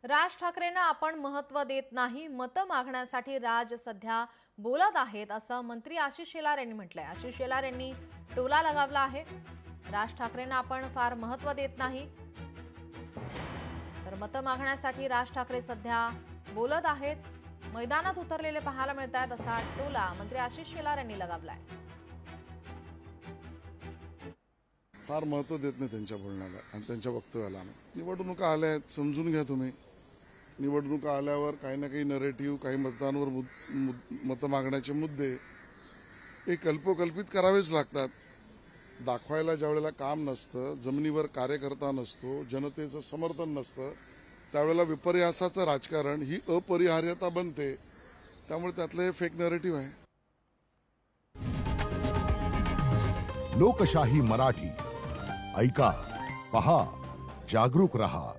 राज ठाकरेंना आपण महत्त्व देत नाही, मतं मागण्यासाठी राज सध्या बोलत आहेत असं मंत्री आशिष शेलार यांनी म्हटलंय। आशिष शेलार यांनी टोला लगावला आहे। राज ठाकरेंना आपण फार महत्त्व देत नाही, तर मतं मागण्यासाठी राज ठाकरे सध्या बोलत आहेत, मैदानात उतरलेले पाहायला मिळतात असा टोला मंत्री आशिष शेलार यांनी लगावलाय। फार महत्त्व देत नाही त्यांच्या बोलण्याला आणि त्यांच्या वक्तव्याला। निवडणुका आल्या आहेत, समजून घ्या तुम्ही। निवडणुका आल्यावर काही ना काही नरेटिव्ह, काही मतदारांवर मतं मागण्याचे मुद्दे हे कल्पोकल्पित करावेच लागतात। दाखवायला ज्यावेळेला काम नसतं, जमिनीवर कार्यकर्ता नसतो, जनतेचं समर्थन नसतं, त्यावेळेला विपर्यासाचं राजकारण ही अपरिहार्यता बनते। त्यामुळे त्यातलं हे फेक नरेटिव्ह आहे। लोकशाही मराठी ऐका, पहा, जागरूक रहा।